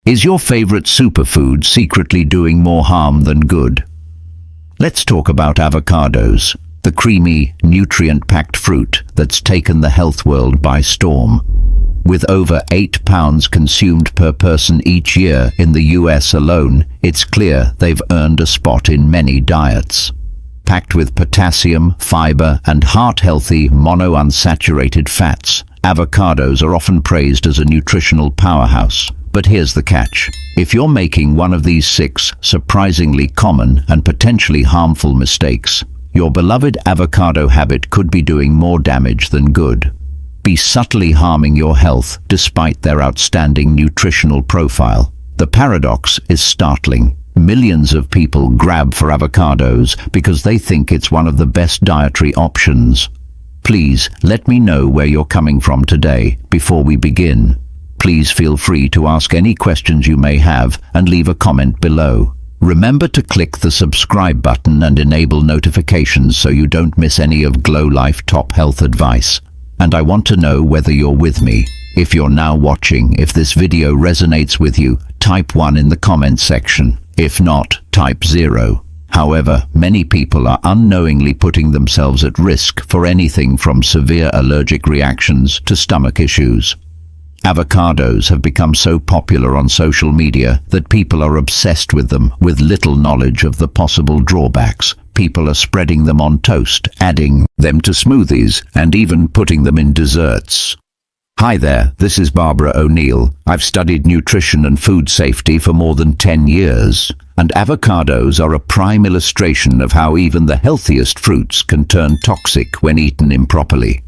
Is your favorite superfood secretly doing more harm than good? Let's talk about avocados, the creamy, nutrient-packed fruit that's taken the health world by storm. With over 8 pounds consumed per person each year in the US alone, it's clear they've earned a spot in many diets. Packed with potassium, fiber, and heart-healthy monounsaturated fats, avocados are often praised as a nutritional powerhouse. But here's the catch. If you're making one of these 6 surprisingly common and potentially harmful mistakes, your beloved avocado habit could be doing more damage than good. Be subtly harming your health despite their outstanding nutritional profile. The paradox is startling. Millions of people grab for avocados because they think it's one of the best dietary options. Please let me know where you're coming from today before we begin. Please feel free to ask any questions you may have and leave a comment below. Remember to click the subscribe button and enable notifications so you don't miss any of Glow Life top health advice. And I want to know whether you're with me. If you're now watching, if this video resonates with you, type 1 in the comment section. If not, type 0. However, many people are unknowingly putting themselves at risk for anything from severe allergic reactions to stomach issues. Avocados have become so popular on social media that people are obsessed with them with little knowledge of the possible drawbacks. People are spreading them on toast, adding them to smoothies, and even putting them in desserts. Hi there, this is Barbara O'Neill. I've studied nutrition and food safety for more than 10 years, and avocados are a prime illustration of how even the healthiest fruits can turn toxic when eaten improperly.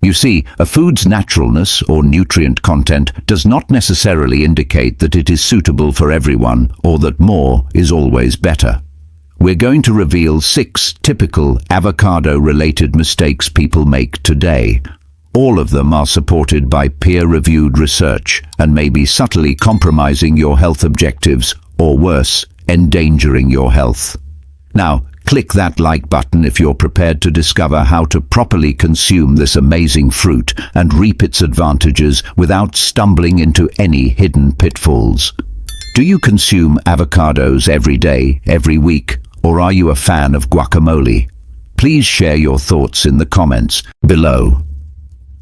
You see, a food's naturalness or nutrient content does not necessarily indicate that it is suitable for everyone or that more is always better. We're going to reveal 6 typical avocado-related mistakes people make today. All of them are supported by peer-reviewed research and may be subtly compromising your health objectives, or worse, endangering your health. Now, click that like button if you're prepared to discover how to properly consume this amazing fruit and reap its advantages without stumbling into any hidden pitfalls. Do you consume avocados every day, every week, or are you a fan of guacamole? Please share your thoughts in the comments below.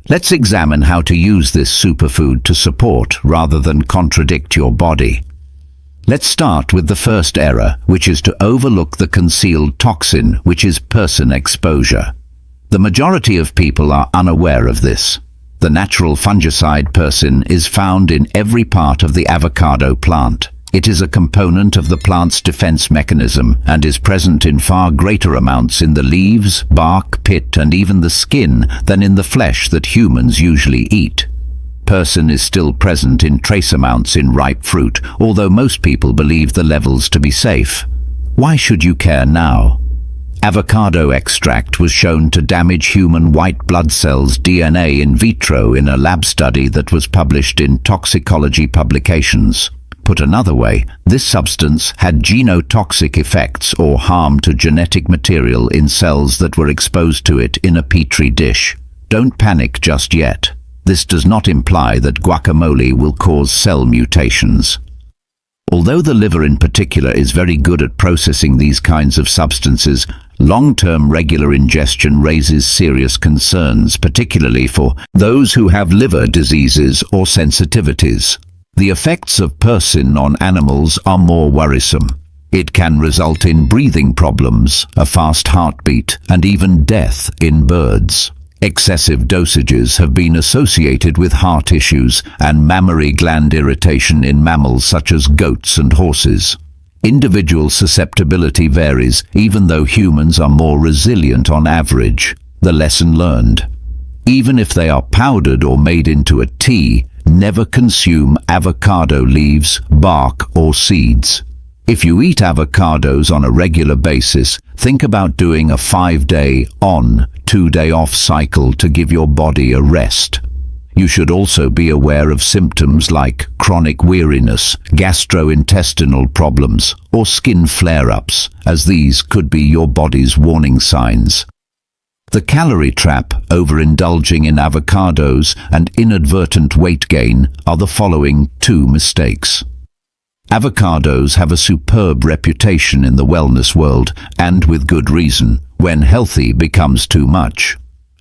Let's examine how to use this superfood to support rather than contradict your body. Let's start with the first error, which is to overlook the concealed toxin, which is persin exposure. The majority of people are unaware of this. The natural fungicide persin is found in every part of the avocado plant. It is a component of the plant's defense mechanism and is present in far greater amounts in the leaves, bark, pit, and even the skin than in the flesh that humans usually eat. Persin is still present in trace amounts in ripe fruit, although most people believe the levels to be safe. Why should you care now? Avocado extract was shown to damage human white blood cells' DNA in vitro in a lab study that was published in toxicology publications. Put another way, this substance had genotoxic effects or harm to genetic material in cells that were exposed to it in a petri dish. Don't panic just yet. This does not imply that guacamole will cause cell mutations. Although the liver in particular is very good at processing these kinds of substances, long-term regular ingestion raises serious concerns, particularly for those who have liver diseases or sensitivities. The effects of persin on animals are more worrisome. It can result in breathing problems, a fast heartbeat, and even death in birds. Excessive dosages have been associated with heart issues and mammary gland irritation in mammals such as goats and horses. Individual susceptibility varies, even though humans are more resilient on average. The lesson learned. Even if they are powdered or made into a tea, never consume avocado leaves, bark, or seeds. If you eat avocados on a regular basis, think about doing a 5-day on, 2-day off cycle to give your body a rest. You should also be aware of symptoms like chronic weariness, gastrointestinal problems, or skin flare-ups, as these could be your body's warning signs. The calorie trap, overindulging in avocados, and inadvertent weight gain are the following 2 mistakes. Avocados have a superb reputation in the wellness world, and with good reason, when healthy becomes too much.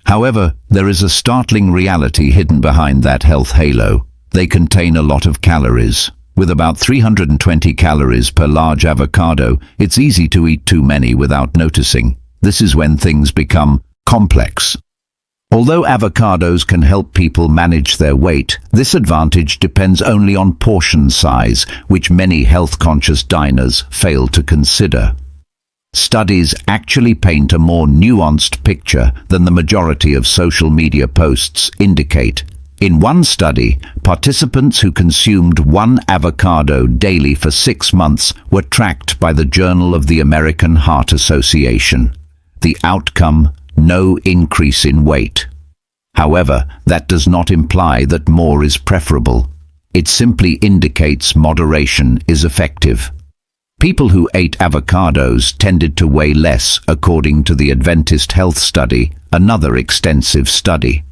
However, there is a startling reality hidden behind that health halo. They contain a lot of calories. With about 320 calories per large avocado, it's easy to eat too many without noticing. This is when things become complex. Although avocados can help people manage their weight, this advantage depends only on portion size, which many health-conscious diners fail to consider. Studies actually paint a more nuanced picture than the majority of social media posts indicate. In one study, participants who consumed 1 avocado daily for 6 months were tracked by the Journal of the American Heart Association. The outcome: no increase in weight. However, that does not imply that more is preferable. It simply indicates moderation is effective. People who ate avocados tended to weigh less, according to the Adventist Health Study, another extensive study.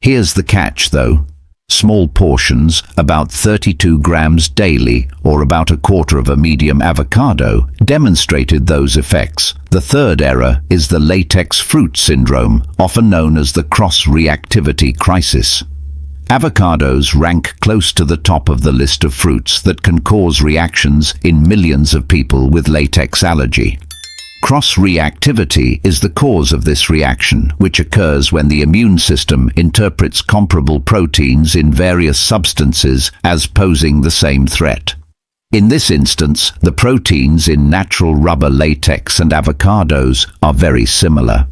Here's the catch, though. Small portions, about 32 grams daily, or about a quarter of a medium avocado, demonstrated those effects. The third error is the latex fruit syndrome, often known as the cross-reactivity crisis. Avocados rank close to the top of the list of fruits that can cause reactions in millions of people with latex allergy. Cross-reactivity is the cause of this reaction, which occurs when the immune system interprets comparable proteins in various substances as posing the same threat. In this instance, the proteins in natural rubber latex and avocados are very similar.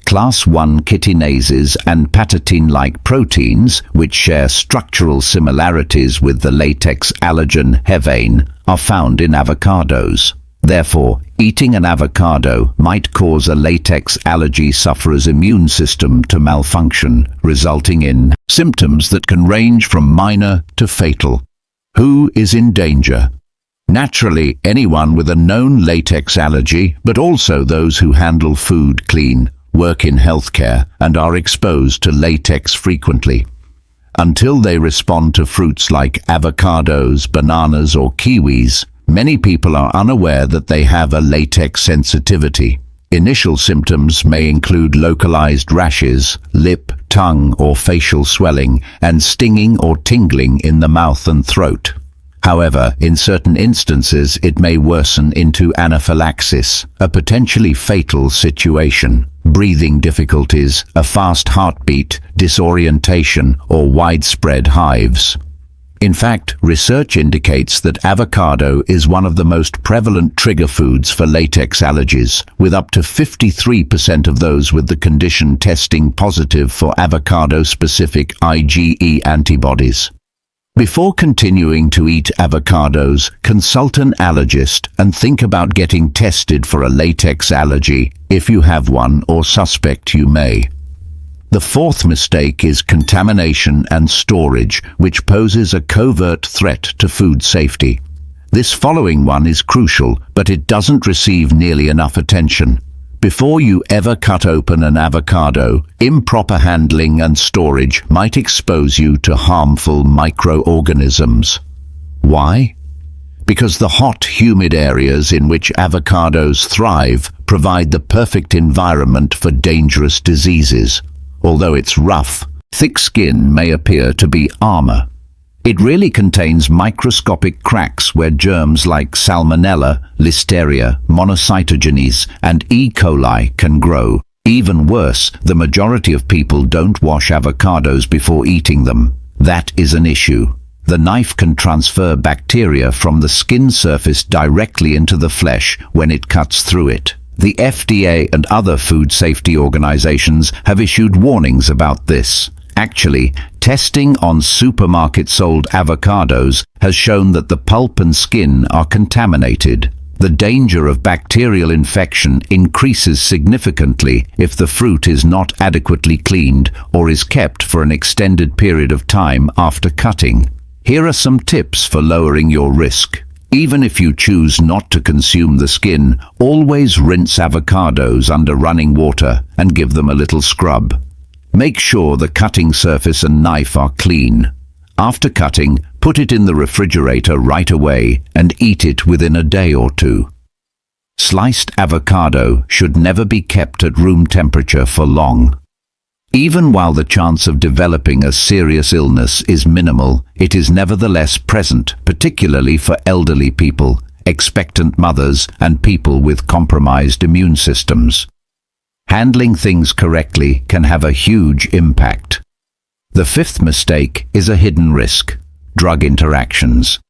Class 1 chitinases and patatin-like proteins, which share structural similarities with the latex allergen hevein, are found in avocados. Therefore, eating an avocado might cause a latex allergy sufferer's immune system to malfunction, resulting in symptoms that can range from minor to fatal. Who is in danger? Naturally, anyone with a known latex allergy, but also those who handle food clean, work in healthcare, and are exposed to latex frequently. Until they respond to fruits like avocados, bananas, or kiwis, many people are unaware that they have a latex sensitivity. Initial symptoms may include localized rashes, lip, tongue, or facial swelling, and stinging or tingling in the mouth and throat. However, in certain instances, it may worsen into anaphylaxis, a potentially fatal situation. Breathing difficulties, a fast heartbeat, disorientation, or widespread hives. In fact, research indicates that avocado is one of the most prevalent trigger foods for latex allergies, with up to 53% of those with the condition testing positive for avocado-specific IgE antibodies. Before continuing to eat avocados, consult an allergist and think about getting tested for a latex allergy if you have one or suspect you may. The fourth mistake is contamination and storage, which poses a covert threat to food safety. This following one is crucial, but it doesn't receive nearly enough attention. Before you ever cut open an avocado, improper handling and storage might expose you to harmful microorganisms. Why? Because the hot, humid areas in which avocados thrive provide the perfect environment for dangerous diseases. Although it's rough, thick skin may appear to be armor. It really contains microscopic cracks where germs like Salmonella, Listeria, monocytogenes, and E. coli can grow. Even worse, the majority of people don't wash avocados before eating them. That is an issue. The knife can transfer bacteria from the skin surface directly into the flesh when it cuts through it. The FDA and other food safety organizations have issued warnings about this. Actually, testing on supermarket-sold avocados has shown that the pulp and skin are contaminated. The danger of bacterial infection increases significantly if the fruit is not adequately cleaned or is kept for an extended period of time after cutting. Here are some tips for lowering your risk. Even if you choose not to consume the skin, always rinse avocados under running water and give them a little scrub. Make sure the cutting surface and knife are clean. After cutting, Put it in the refrigerator right away and eat it within a day or two. Sliced avocado should never be kept at room temperature for long. Even while the chance of developing a serious illness is minimal, it is nevertheless present, particularly for elderly people, expectant mothers, and people with compromised immune systems. Handling things correctly can have a huge impact. The fifth mistake is a hidden risk: drug interactions.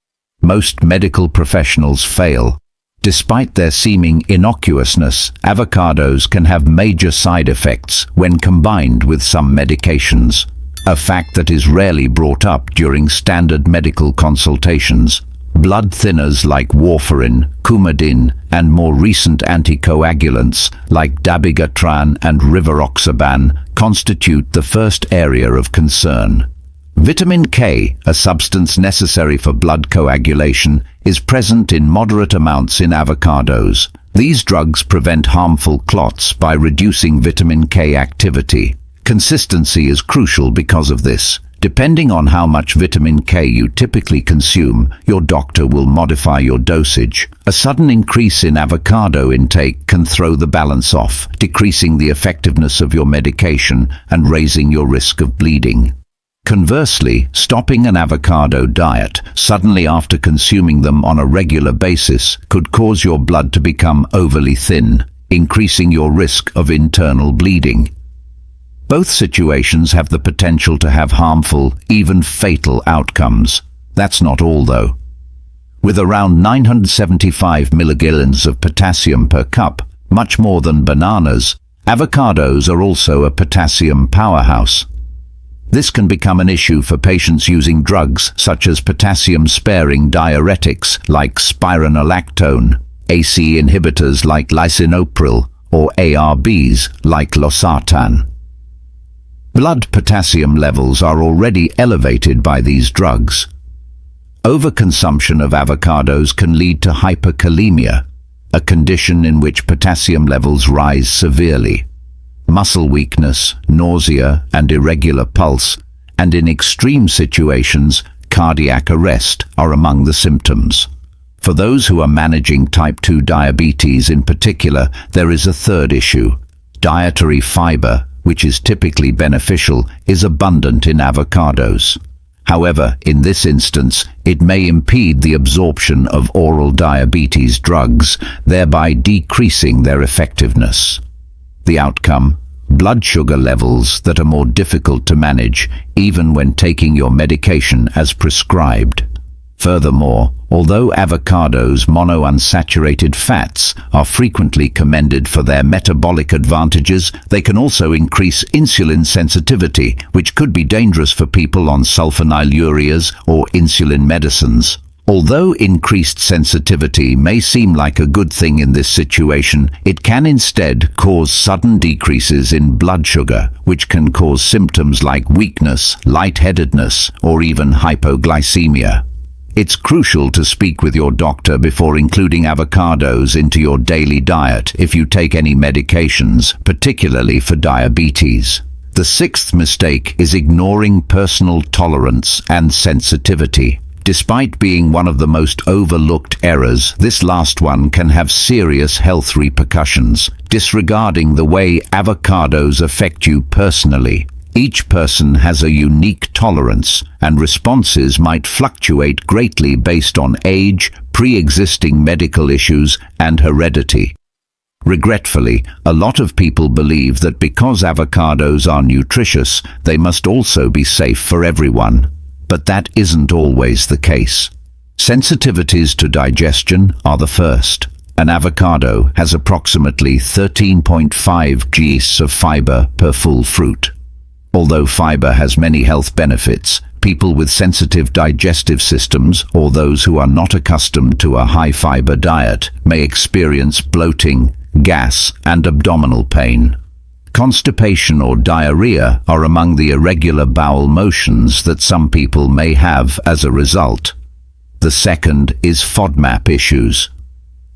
Most medical professionals fail. Despite their seeming innocuousness, avocados can have major side effects when combined with some medications, a fact that is rarely brought up during standard medical consultations. Blood thinners like warfarin, Coumadin, and more recent anticoagulants like dabigatran and rivaroxaban constitute the first area of concern. Vitamin K, a substance necessary for blood coagulation, is present in moderate amounts in avocados. These drugs prevent harmful clots by reducing vitamin K activity. Consistency is crucial because of this. Depending on how much vitamin K you typically consume, your doctor will modify your dosage. A sudden increase in avocado intake can throw the balance off, decreasing the effectiveness of your medication and raising your risk of bleeding. Conversely, stopping an avocado diet suddenly after consuming them on a regular basis could cause your blood to become overly thin, increasing your risk of internal bleeding. Both situations have the potential to have harmful, even fatal outcomes. That's not all, though. With around 975 milligrams of potassium per cup, much more than bananas, avocados are also a potassium powerhouse. This can become an issue for patients using drugs such as potassium-sparing diuretics like spironolactone, AC inhibitors like lisinopril, or ARBs like losartan. Blood potassium levels are already elevated by these drugs. Overconsumption of avocados can lead to hyperkalemia, a condition in which potassium levels rise severely. Muscle weakness, nausea, and irregular pulse, and in extreme situations, cardiac arrest are among the symptoms. For those who are managing type 2 diabetes in particular, there is a third issue. Dietary fiber, which is typically beneficial, is abundant in avocados. However, in this instance, it may impede the absorption of oral diabetes drugs, thereby decreasing their effectiveness. The outcome: blood sugar levels that are more difficult to manage, even when taking your medication as prescribed. Furthermore, although avocados' monounsaturated fats are frequently commended for their metabolic advantages, they can also increase insulin sensitivity, which could be dangerous for people on sulfonylureas or insulin medicines. Although increased sensitivity may seem like a good thing in this situation, it can instead cause sudden decreases in blood sugar, which can cause symptoms like weakness, lightheadedness, or even hypoglycemia. It's crucial to speak with your doctor before including avocados into your daily diet if you take any medications, particularly for diabetes. The sixth mistake is ignoring personal tolerance and sensitivity. Despite being one of the most overlooked errors, this last one can have serious health repercussions, disregarding the way avocados affect you personally. Each person has a unique tolerance, and responses might fluctuate greatly based on age, pre-existing medical issues, and heredity. Regretfully, a lot of people believe that because avocados are nutritious, they must also be safe for everyone. But that isn't always the case. Sensitivities to digestion are the first. An avocado has approximately 13.5 grams of fiber per full fruit. Although fiber has many health benefits, people with sensitive digestive systems or those who are not accustomed to a high-fiber diet may experience bloating, gas, and abdominal pain. Constipation or diarrhea are among the irregular bowel motions that some people may have as a result. The second is FODMAP issues.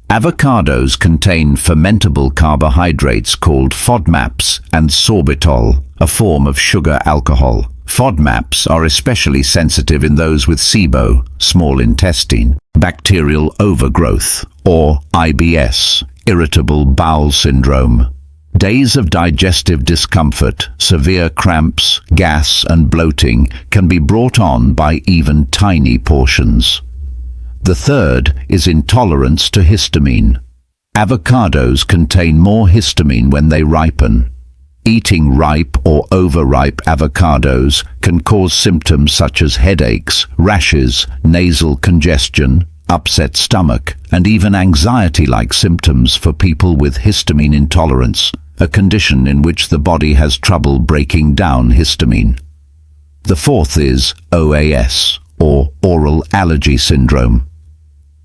Avocados contain fermentable carbohydrates called FODMAPs and sorbitol, a form of sugar alcohol. FODMAPs are especially sensitive in those with SIBO, small intestine, bacterial overgrowth, or IBS, irritable bowel syndrome. Days of digestive discomfort, severe cramps, gas and bloating can be brought on by even tiny portions. The third is intolerance to histamine. Avocados contain more histamine when they ripen. Eating ripe or overripe avocados can cause symptoms such as headaches, rashes, nasal congestion, upset stomach, and even anxiety-like symptoms for people with histamine intolerance, a condition in which the body has trouble breaking down histamine. The fourth is OAS, or oral allergy syndrome.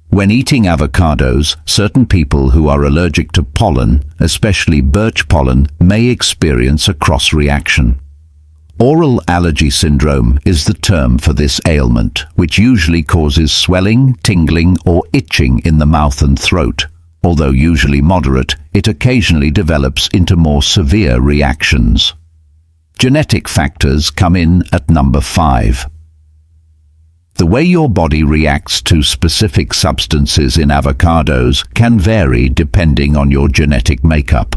When eating avocados, certain people who are allergic to pollen, especially birch pollen, may experience a cross-reaction. Oral allergy syndrome is the term for this ailment, which usually causes swelling, tingling, or itching in the mouth and throat. Although usually moderate, it occasionally develops into more severe reactions. Genetic factors come in at number 5. The way your body reacts to specific substances in avocados can vary depending on your genetic makeup.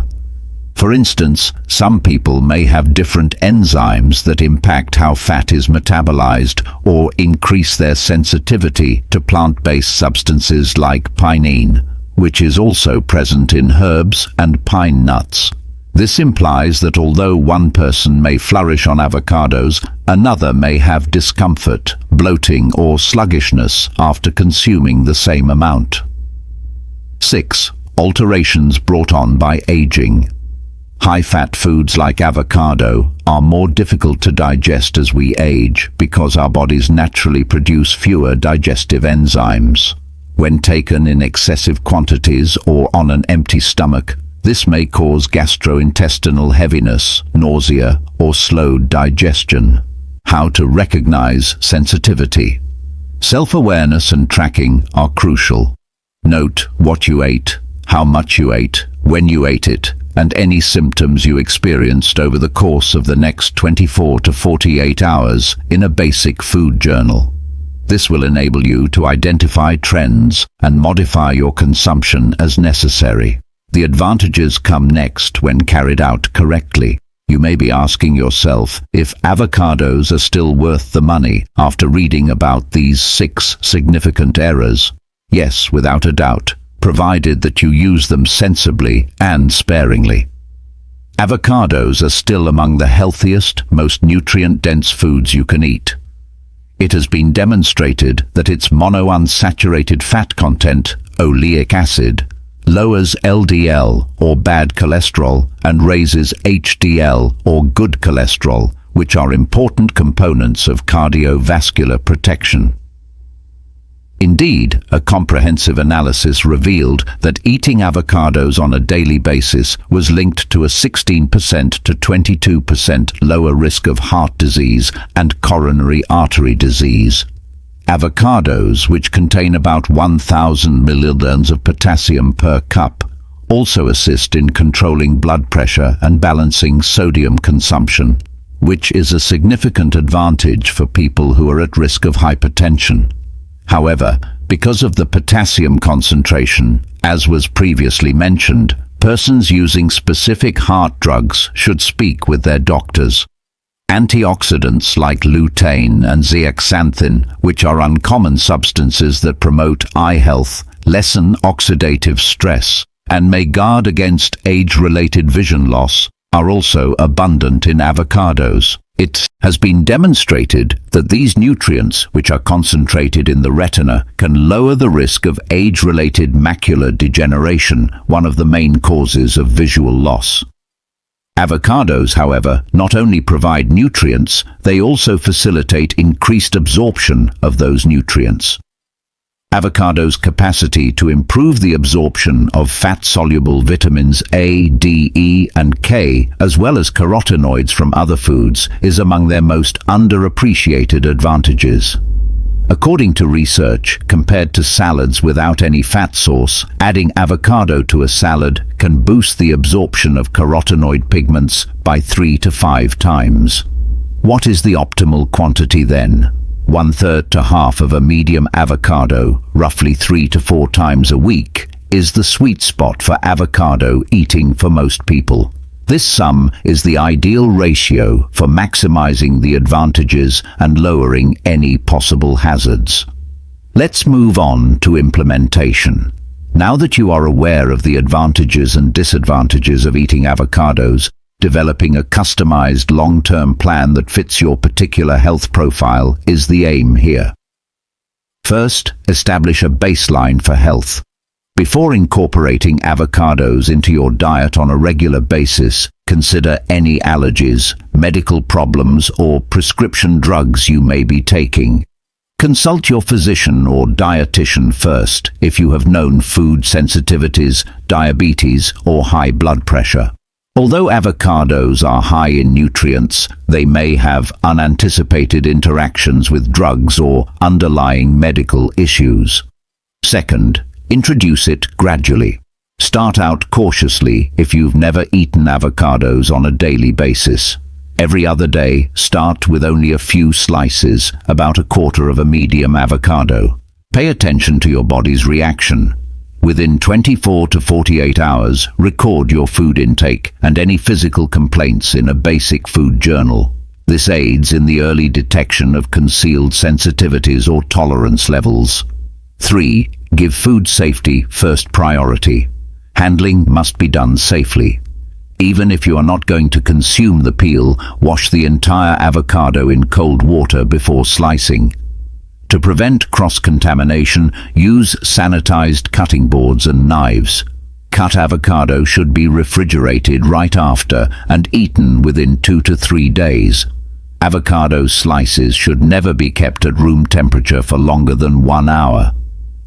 For instance, some people may have different enzymes that impact how fat is metabolized or increase their sensitivity to plant-based substances like pinene, which is also present in herbs and pine nuts. This implies that although one person may flourish on avocados, another may have discomfort, bloating, or sluggishness after consuming the same amount. 6. Alterations brought on by aging. High-fat foods like avocado are more difficult to digest as we age because our bodies naturally produce fewer digestive enzymes. When taken in excessive quantities or on an empty stomach, this may cause gastrointestinal heaviness, nausea, or slowed digestion. How to recognize sensitivity. Self-awareness and tracking are crucial. Note what you ate, how much you ate, when you ate it, and any symptoms you experienced over the course of the next 24 to 48 hours in a basic food journal. This will enable you to identify trends and modify your consumption as necessary. The advantages come next when carried out correctly. You may be asking yourself if avocados are still worth the money after reading about these 6 significant errors. Yes, without a doubt, provided that you use them sensibly and sparingly. Avocados are still among the healthiest, most nutrient-dense foods you can eat. It has been demonstrated that its monounsaturated fat content, oleic acid, lowers LDL or bad cholesterol and raises HDL or good cholesterol, which are important components of cardiovascular protection. Indeed, a comprehensive analysis revealed that eating avocados on a daily basis was linked to a 16% to 22% lower risk of heart disease and coronary artery disease. Avocados, which contain about 1,000 milliliters of potassium per cup, also assist in controlling blood pressure and balancing sodium consumption, which is a significant advantage for people who are at risk of hypertension. However, because of the potassium concentration, as was previously mentioned, persons using specific heart drugs should speak with their doctors. Antioxidants like lutein and zeaxanthin, which are uncommon substances that promote eye health, lessen oxidative stress, and may guard against age-related vision loss, are also abundant in avocados. It has been demonstrated that these nutrients, which are concentrated in the retina, can lower the risk of age-related macular degeneration, one of the main causes of visual loss. Avocados, however, not only provide nutrients, they also facilitate increased absorption of those nutrients. Avocado's capacity to improve the absorption of fat-soluble vitamins A, D, E, and K, as well as carotenoids from other foods, is among their most underappreciated advantages. According to research, compared to salads without any fat source, adding avocado to a salad can boost the absorption of carotenoid pigments by 3 to 5 times. What is the optimal quantity then? 1/3 to half of a medium avocado, roughly 3 to 4 times a week, is the sweet spot for avocado eating for most people. This sum is the ideal ratio for maximizing the advantages and lowering any possible hazards. Let's move on to implementation. Now that you are aware of the advantages and disadvantages of eating avocados, developing a customized long-term plan that fits your particular health profile is the aim here. First, establish a baseline for health. Before incorporating avocados into your diet on a regular basis, consider any allergies, medical problems, or prescription drugs you may be taking. Consult your physician or dietitian first if you have known food sensitivities, diabetes, or high blood pressure. Although avocados are high in nutrients, they may have unanticipated interactions with drugs or underlying medical issues. Second, introduce it gradually. Start out cautiously if you've never eaten avocados on a daily basis. Every other day, start with only a few slices, about 1/4 of a medium avocado. Pay attention to your body's reaction. Within 24 to 48 hours, record your food intake and any physical complaints in a basic food journal. This aids in the early detection of concealed sensitivities or tolerance levels. 3. Give food safety first priority. Handling must be done safely. Even if you are not going to consume the peel, wash the entire avocado in cold water before slicing. To prevent cross-contamination, use sanitized cutting boards and knives. Cut avocado should be refrigerated right after and eaten within 2 to 3 days. Avocado slices should never be kept at room temperature for longer than 1 hour.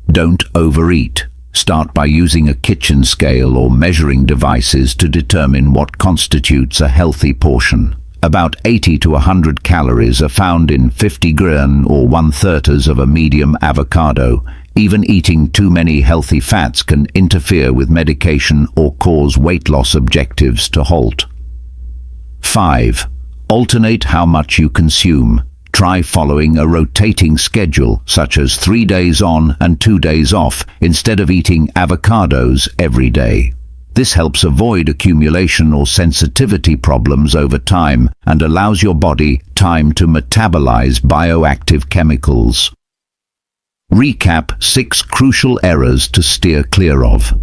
Don't overeat. Start by using a kitchen scale or measuring devices to determine what constitutes a healthy portion. About 80 to 100 calories are found in 50 gram or 1/3 of a medium avocado. Even eating too many healthy fats can interfere with medication or cause weight loss objectives to halt. 5. Alternate how much you consume. Try following a rotating schedule, such as 3 days on and 2 days off, instead of eating avocados every day. This helps avoid accumulation or sensitivity problems over time and allows your body time to metabolize bioactive chemicals. Recap 6 crucial errors to steer clear of.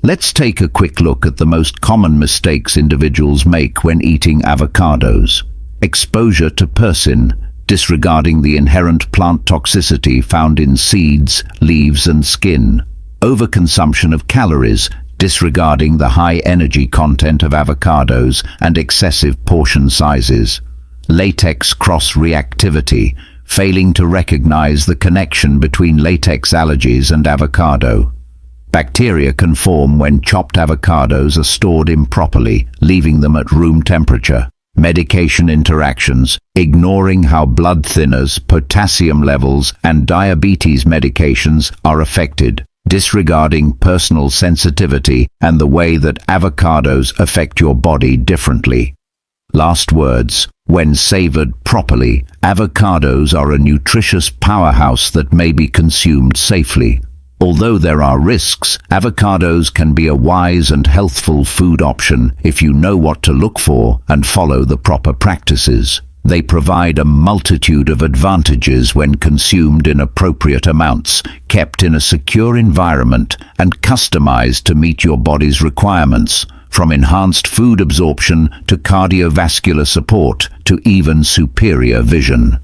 Let's take a quick look at the most common mistakes individuals make when eating avocados. Exposure to persin, disregarding the inherent plant toxicity found in seeds, leaves, and skin. Overconsumption of calories, disregarding the high energy content of avocados and excessive portion sizes. Latex cross-reactivity, failing to recognize the connection between latex allergies and avocado. Bacteria can form when chopped avocados are stored improperly, leaving them at room temperature. Medication interactions, ignoring how blood thinners, potassium levels, and diabetes medications are affected. Disregarding personal sensitivity and the way that avocados affect your body differently. Last words, when savored properly, avocados are a nutritious powerhouse that may be consumed safely. Although there are risks, avocados can be a wise and healthful food option if you know what to look for and follow the proper practices. They provide a multitude of advantages when consumed in appropriate amounts, kept in a secure environment, and customized to meet your body's requirements, from enhanced food absorption to cardiovascular support to even superior vision.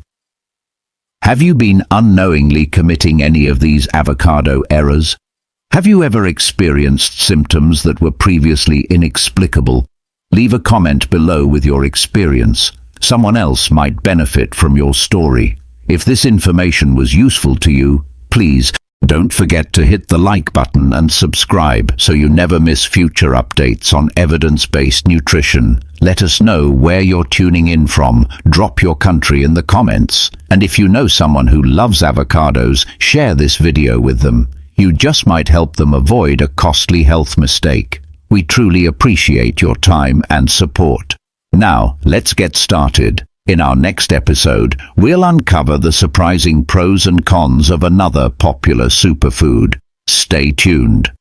Have you been unknowingly committing any of these avocado errors? Have you ever experienced symptoms that were previously inexplicable? Leave a comment below with your experience. Someone else might benefit from your story. If this information was useful to you, please don't forget to hit the like button and subscribe so you never miss future updates on evidence-based nutrition. Let us know where you're tuning in from. Drop your country in the comments. And if you know someone who loves avocados, share this video with them. You just might help them avoid a costly health mistake. We truly appreciate your time and support. Now, let's get started. In our next episode, we'll uncover the surprising pros and cons of another popular superfood. Stay tuned.